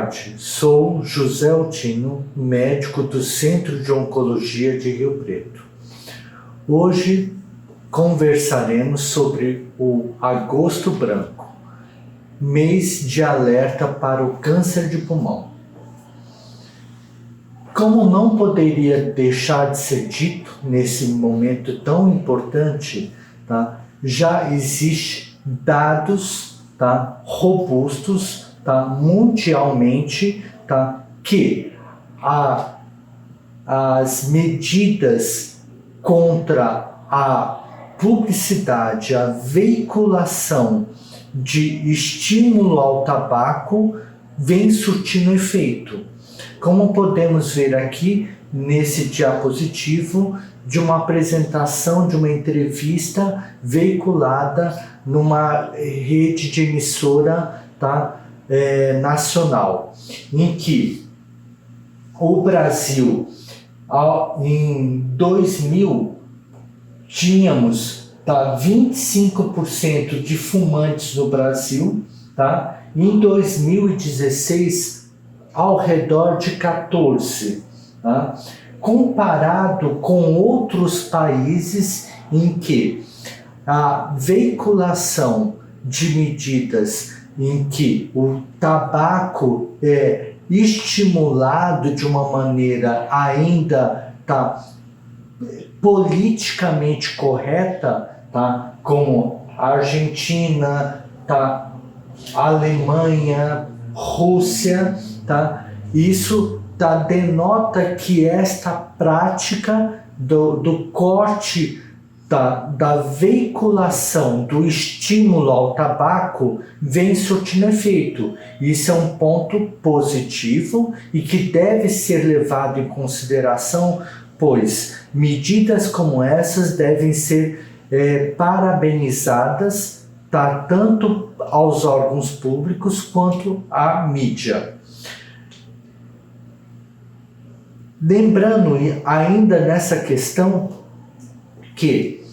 tarde, sou José Altino, médico do Centro de Oncologia de Rio Preto. Hoje conversaremos sobre o Agosto Branco, mês de alerta para o câncer de pulmão. Como não poderia deixar de ser dito nesse momento tão importante, tá? Já existem dados, tá? Robustos, tá? Mundialmente, tá? Que as medidas contra a publicidade, a veiculação de estímulo ao tabaco vem surtindo efeito. Como podemos ver aqui nesse diapositivo de uma apresentação de uma entrevista veiculada numa rede de emissora, tá, nacional, em que o Brasil, em 2000, tínhamos 25% de fumantes no Brasil, tá? Em 2016, ao redor de 14%, tá? Comparado com outros países em que a veiculação de medidas em que o tabaco é estimulado de uma maneira ainda politicamente correta, tá? Como a Argentina, tá? Alemanha, Rússia, tá? Isso denota que esta prática do corte da veiculação do estímulo ao tabaco vem surtindo efeito. Isso é um ponto positivo e que deve ser levado em consideração, pois medidas como essas devem ser parabenizadas, tá? Tanto aos órgãos públicos quanto à mídia. Lembrando ainda nessa questão que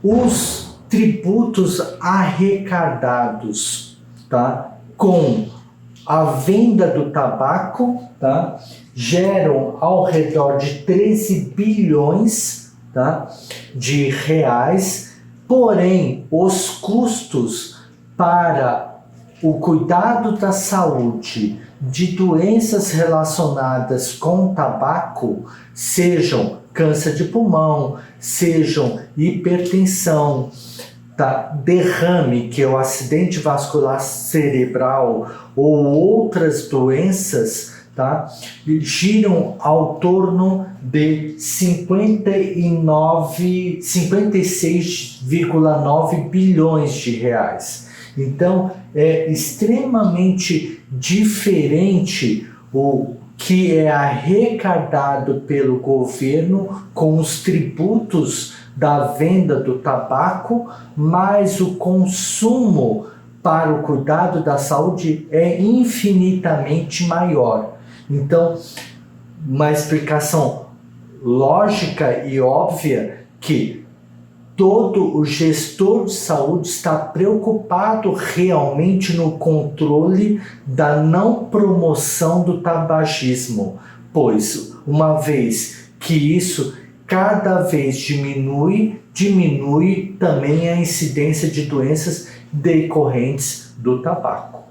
os tributos arrecadados, tá, com a venda do tabaco, tá, geram ao redor de 13 bilhões, tá, de reais, porém os custos para o cuidado da saúde de doenças relacionadas com o tabaco, sejam câncer de pulmão, sejam hipertensão, tá? Derrame, que é o acidente vascular cerebral, ou outras doenças, tá? Giram ao torno de 56,9 bilhões de reais. Então, é extremamente diferente o que é arrecadado pelo governo com os tributos da venda do tabaco, mas o consumo para o cuidado da saúde é infinitamente maior. Então, uma explicação lógica e óbvia que todo o gestor de saúde está preocupado realmente no controle da não promoção do tabagismo, pois uma vez que isso cada vez diminui também a incidência de doenças decorrentes do tabaco.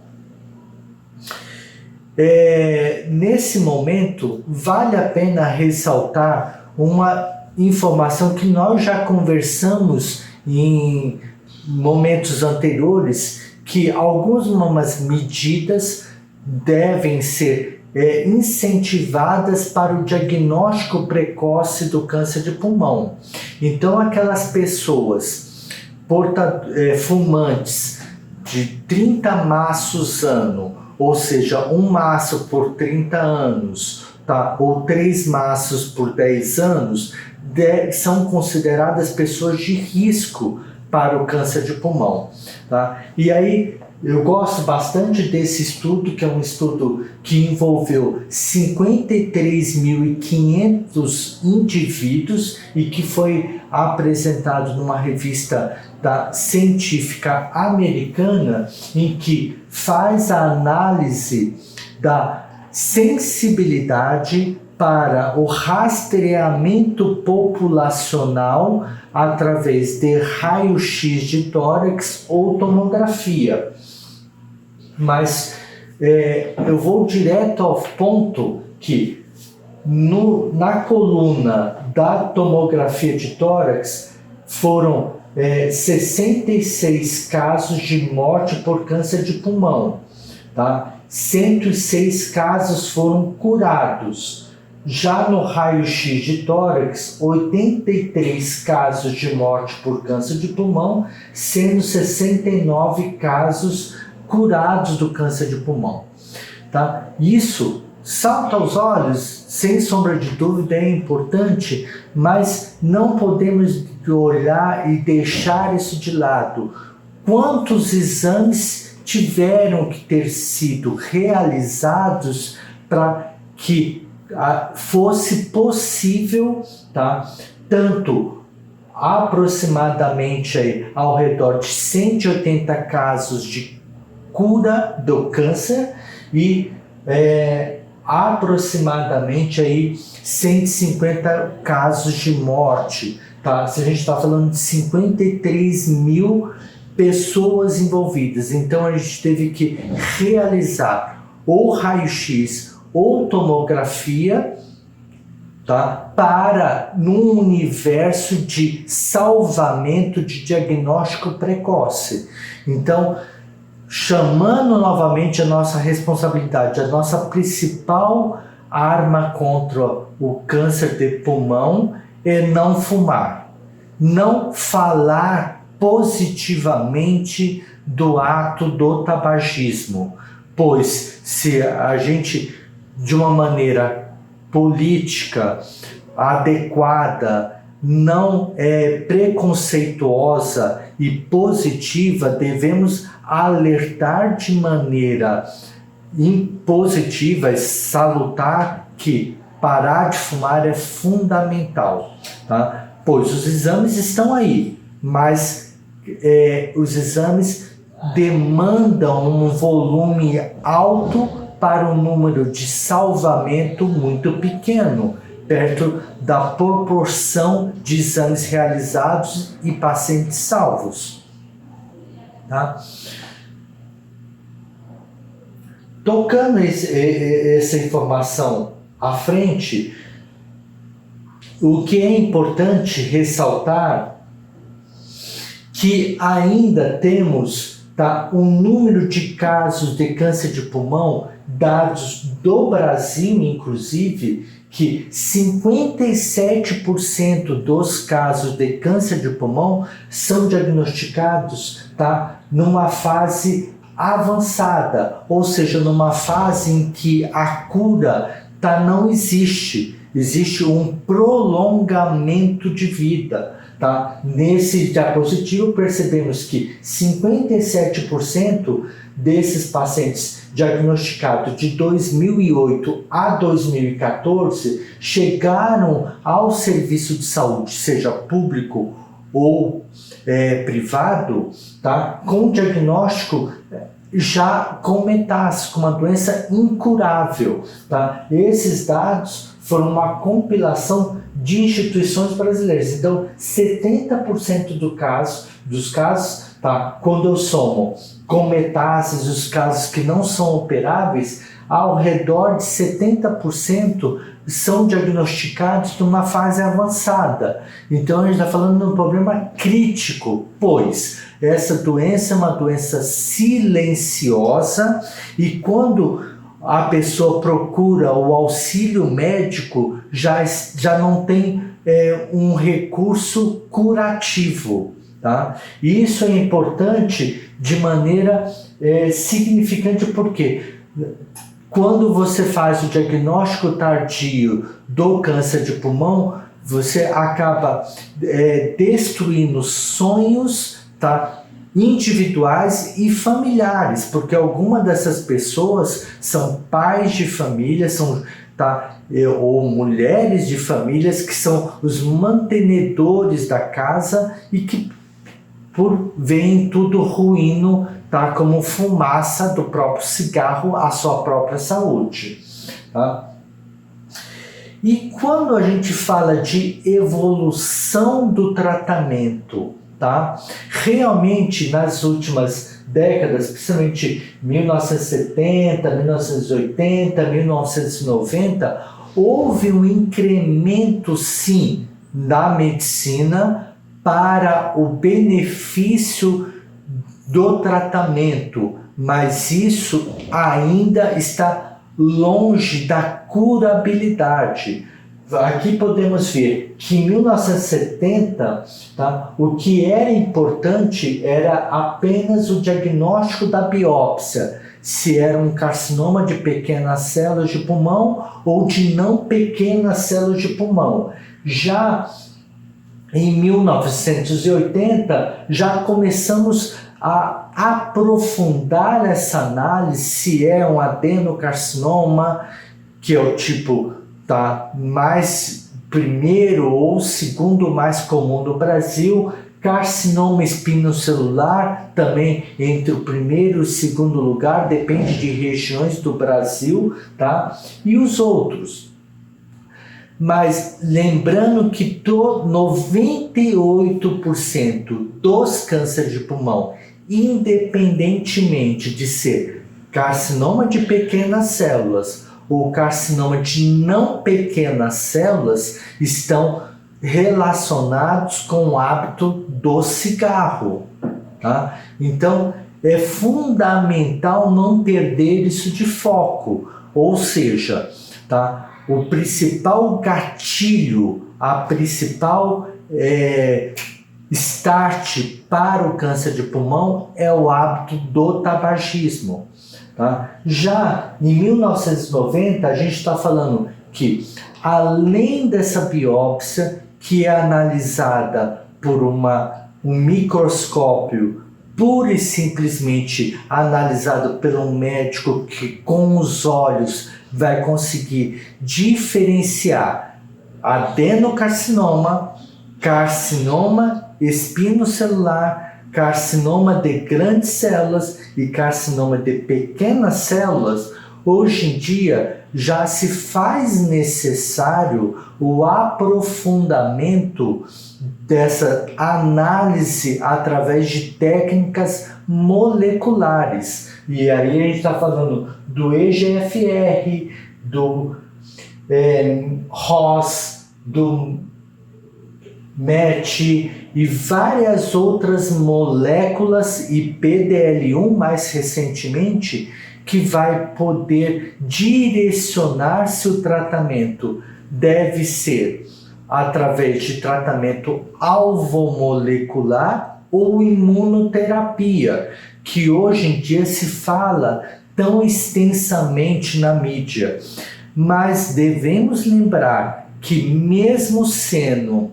Nesse momento, vale a pena ressaltar uma informação que nós já conversamos em momentos anteriores, que algumas medidas devem ser incentivadas para o diagnóstico precoce do câncer de pulmão. Então, aquelas pessoas fumantes de 30 maços ano, ou seja, um maço por 30 anos, tá? Ou 3 maços por 10 anos, são consideradas pessoas de risco para o câncer de pulmão, tá? E aí eu gosto bastante desse estudo, que é um estudo que envolveu 53.500 indivíduos e que foi apresentado numa revista científica americana, em que faz a análise da sensibilidade para o rastreamento populacional através de raio-x de tórax ou tomografia. Mas eu vou direto ao ponto que na coluna da tomografia de tórax foram 66 casos de morte por câncer de pulmão, tá? 106 casos foram curados. Já no raio-x de tórax, 83 casos de morte por câncer de pulmão, sendo 69 casos curados do câncer de pulmão. Tá? Isso salta aos olhos, sem sombra de dúvida, é importante, mas não podemos olhar e deixar isso de lado. Quantos exames tiveram que ter sido realizados para que fosse possível, tá? Tanto aproximadamente aí, ao redor de 180 casos de cura do câncer e aproximadamente aí 150 casos de morte, tá? Se a gente está falando de 53 mil pessoas envolvidas, então a gente teve que realizar ou raio-x ou tomografia, tá? Para num universo de salvamento de diagnóstico precoce. Então, chamando novamente a nossa responsabilidade, a nossa principal arma contra o câncer de pulmão é não fumar, não falar positivamente do ato do tabagismo, pois se a gente, de uma maneira política, adequada, não preconceituosa e positiva, devemos alertar de maneira positiva e salutar que parar de fumar é fundamental, tá? Pois os exames estão aí, mas os exames demandam um volume alto para um número de salvamento muito pequeno, perto da proporção de exames realizados e pacientes salvos. Tá? Tocando essa informação à frente, o que é importante ressaltar que ainda temos, tá, um número de casos de câncer de pulmão, dados do Brasil inclusive, que 57% dos casos de câncer de pulmão são diagnosticados, tá, numa fase avançada, ou seja, numa fase em que a cura não existe, existe um prolongamento de vida. Tá? Nesse diapositivo percebemos que 57% desses pacientes diagnosticados de 2008 a 2014 chegaram ao serviço de saúde, seja público ou privado, tá? Com diagnóstico já com metástase, com uma doença incurável. Tá? Esses dados foram uma compilação de instituições brasileiras. Então, 70% dos casos, tá? Quando eu somo com metástases os casos que não são operáveis, ao redor de 70% são diagnosticados numa fase avançada. Então, a gente está falando de um problema crítico, pois essa doença é uma doença silenciosa e quando a pessoa procura o auxílio médico, já não tem um recurso curativo. Tá? E isso é importante de maneira significante, porque quando você faz o diagnóstico tardio do câncer de pulmão, você acaba destruindo sonhos, tá? Individuais e familiares, porque algumas dessas pessoas são pais de família, ou mulheres de famílias que são os mantenedores da casa e que veem tudo ruíno, tá? Como fumaça do próprio cigarro à sua própria saúde. Tá? E quando a gente fala de evolução do tratamento, tá? Realmente nas últimas décadas, principalmente 1970, 1980, 1990, houve um incremento sim da medicina para o benefício do tratamento, mas isso ainda está longe da curabilidade. Aqui podemos ver que em 1970, tá, o que era importante era apenas o diagnóstico da biópsia, se era um carcinoma de pequenas células de pulmão ou de não pequenas células de pulmão. Já em 1980, já começamos a aprofundar essa análise, se é um adenocarcinoma, que é o tipo mais primeiro ou segundo mais comum no Brasil, carcinoma espinocelular, também entre o primeiro e o segundo lugar, depende de regiões do Brasil, tá? E os outros. Mas lembrando que 98% dos cânceres de pulmão, independentemente de ser carcinoma de pequenas células ou carcinoma de não pequenas células, estão relacionados com o hábito do cigarro. Tá? Então, é fundamental não perder isso de foco. Ou seja, tá? O principal gatilho, a principal start para o câncer de pulmão é o hábito do tabagismo. Tá? Já em 1990, a gente está falando que, além dessa biópsia, que é analisada por um microscópio, pura e simplesmente analisado por um médico que com os olhos vai conseguir diferenciar adenocarcinoma, carcinoma espinocelular, carcinoma de grandes células e carcinoma de pequenas células. Hoje em dia já se faz necessário o aprofundamento dessa análise através de técnicas moleculares. E aí a gente está falando do EGFR, do ROS, do MET e várias outras moléculas, e PDL1 mais recentemente, que vai poder direcionar se o tratamento deve ser através de tratamento alvomolecular ou imunoterapia, que hoje em dia se fala tão extensamente na mídia. Mas devemos lembrar que, mesmo sendo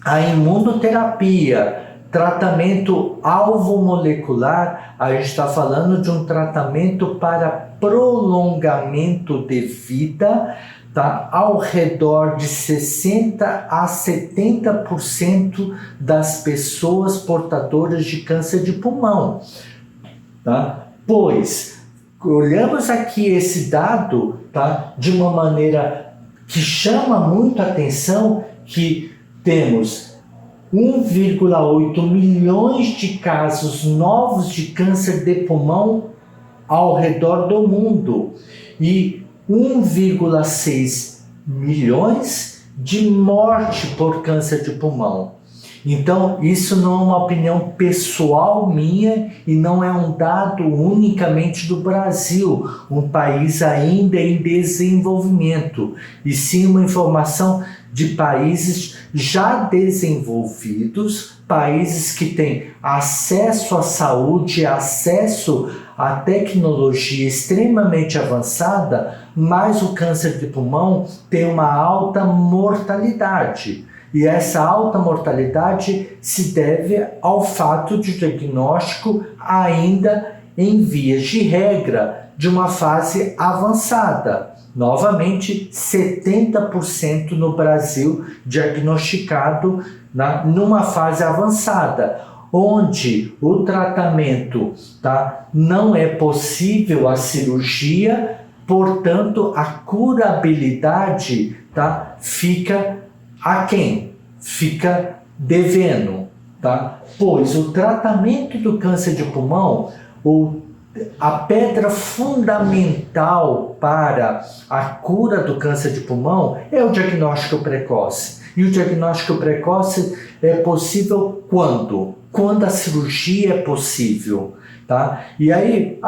a imunoterapia tratamento alvomolecular, a gente está falando de um tratamento para prolongamento de vida, tá? Ao redor de 60% a 70% das pessoas portadoras de câncer de pulmão. Tá? Pois, olhamos aqui esse dado, tá? De uma maneira que chama muito a atenção, que temos 1,8 milhões de casos novos de câncer de pulmão ao redor do mundo e 1,6 milhões de morte por câncer de pulmão. Então, isso não é uma opinião pessoal minha e não é um dado unicamente do Brasil, um país ainda em desenvolvimento, e sim uma informação de países já desenvolvidos, países que têm acesso à saúde, acesso à tecnologia extremamente avançada, mas o câncer de pulmão tem uma alta mortalidade. E essa alta mortalidade se deve ao fato de diagnóstico ainda em vias de regra de uma fase avançada. Novamente, 70% no Brasil diagnosticado numa fase avançada, onde o tratamento, tá, não é possível a cirurgia, portanto, a curabilidade, tá, fica aquém, fica devendo, tá? Pois o tratamento do câncer de pulmão, a pedra fundamental para a cura do câncer de pulmão é o diagnóstico precoce. E o diagnóstico precoce é possível quando? Quando a cirurgia é possível, tá? E aí,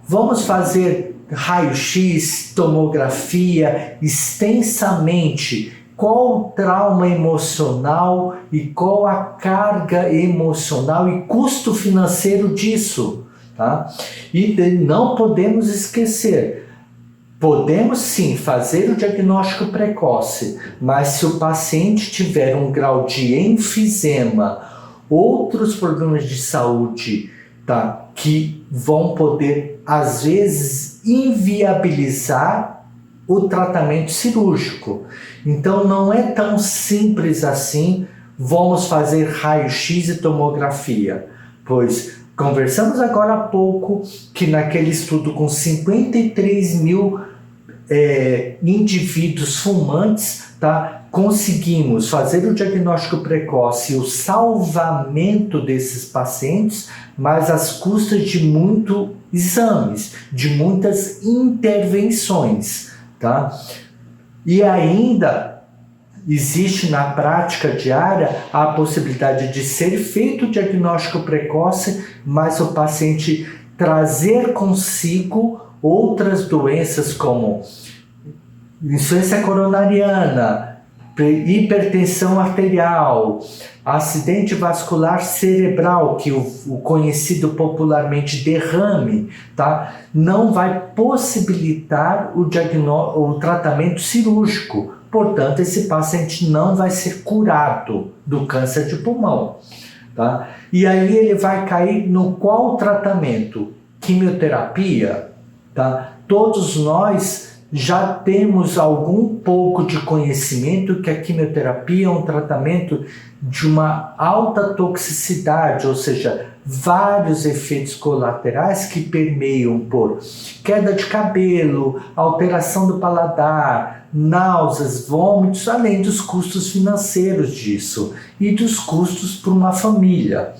vamos fazer raio-x, tomografia extensamente. Qual o trauma emocional e qual a carga emocional e custo financeiro disso, tá? E não podemos esquecer, podemos sim fazer o diagnóstico precoce, mas se o paciente tiver um grau de enfisema, outros problemas de saúde, tá, que vão poder, às vezes, inviabilizar o tratamento cirúrgico. Então não é tão simples assim, vamos fazer raio-x e tomografia, pois conversamos agora há pouco que naquele estudo com 53 mil indivíduos fumantes, tá, conseguimos fazer o diagnóstico precoce e o salvamento desses pacientes, mas às custas de muitos exames, de muitas intervenções, tá? E ainda existe na prática diária a possibilidade de ser feito o diagnóstico precoce, mas o paciente trazer consigo outras doenças como insuficiência coronariana, hipertensão arterial, acidente vascular cerebral, que o conhecido popularmente derrame, tá? Não vai possibilitar o tratamento cirúrgico. Portanto, esse paciente não vai ser curado do câncer de pulmão, tá? E aí ele vai cair no qual tratamento? Quimioterapia, tá? Todos nós já temos algum pouco de conhecimento que a quimioterapia é um tratamento de uma alta toxicidade, ou seja, vários efeitos colaterais que permeiam por queda de cabelo, alteração do paladar, náuseas, vômitos, além dos custos financeiros disso e dos custos para uma família.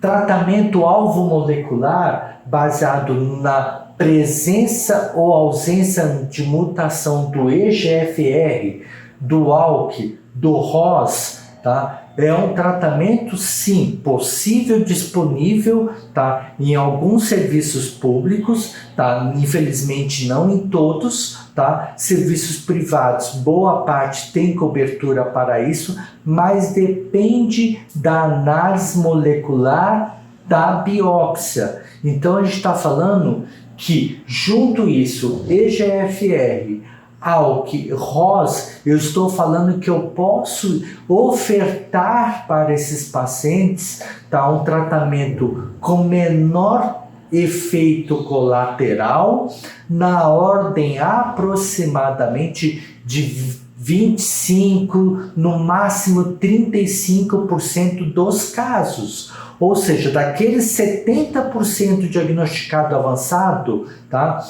Tratamento alvo molecular baseado na presença ou ausência de mutação do EGFR, do ALK, do ROS, tá? É um tratamento, sim, possível, disponível, tá? Em alguns serviços públicos, tá? Infelizmente não em todos, tá? Serviços privados, boa parte tem cobertura para isso, mas depende da análise molecular da biópsia. Então a gente está falando que junto isso, EGFR, ALK, ROS, eu estou falando que eu posso ofertar para esses pacientes, tá, um tratamento com menor efeito colateral, na ordem aproximadamente de 25%, no máximo 35% dos casos. Ou seja, daqueles 70% diagnosticado avançado, tá?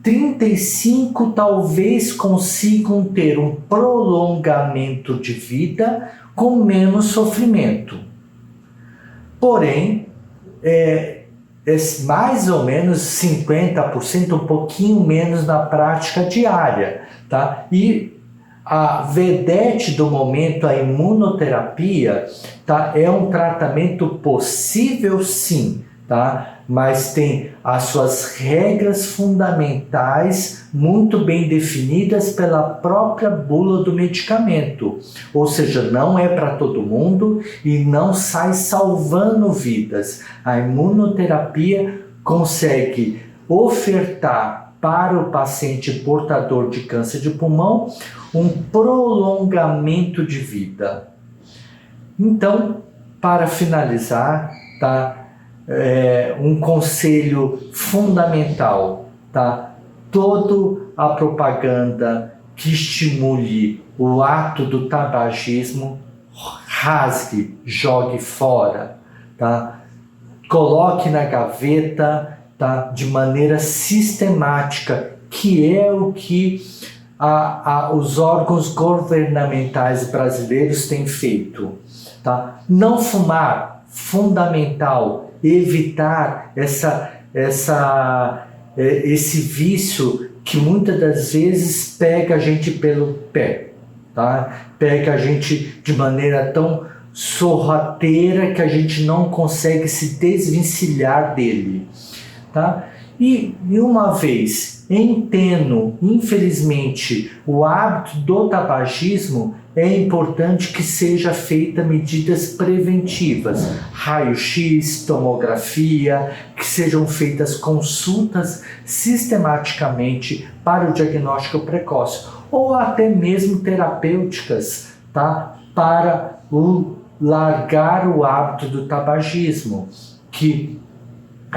35% talvez consigam ter um prolongamento de vida com menos sofrimento. Porém, é mais ou menos 50%, um pouquinho menos na prática diária, tá? E a vedete do momento, a imunoterapia, tá? É um tratamento possível sim, tá? Mas tem as suas regras fundamentais muito bem definidas pela própria bula do medicamento. Ou seja, não é para todo mundo e não sai salvando vidas. A imunoterapia consegue ofertar para o paciente portador de câncer de pulmão um prolongamento de vida. Então, para finalizar, tá? Um conselho fundamental, tá? Toda a propaganda que estimule o ato do tabagismo, rasgue, jogue fora, tá? Coloque na gaveta, tá? De maneira sistemática, que é o que os órgãos governamentais brasileiros têm feito. Tá? Não fumar, fundamental, evitar esse vício que muitas das vezes pega a gente pelo pé, tá? Pega a gente de maneira tão sorrateira que a gente não consegue se desvencilhar dele, tá? E uma vez entendo, infelizmente, o hábito do tabagismo, é importante que seja feita medidas preventivas, raio-x, tomografia, que sejam feitas consultas sistematicamente para o diagnóstico precoce, ou até mesmo terapêuticas, tá? Para largar o hábito do tabagismo, que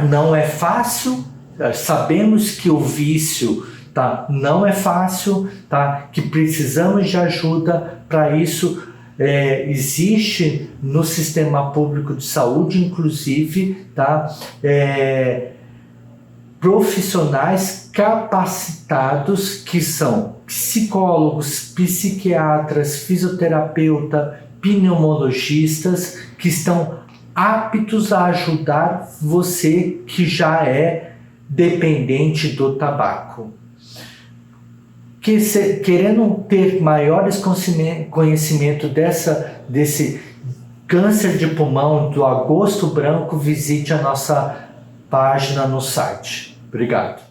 não é fácil. Sabemos que o vício, tá, não é fácil, tá, que precisamos de ajuda para isso. Existe no sistema público de saúde, inclusive, tá, profissionais capacitados que são psicólogos, psiquiatras, fisioterapeuta, pneumologistas, que estão aptos a ajudar você que já é dependente do tabaco. Querendo ter maiores conhecimento desse câncer de pulmão, do agosto branco, visite a nossa página no site. Obrigado.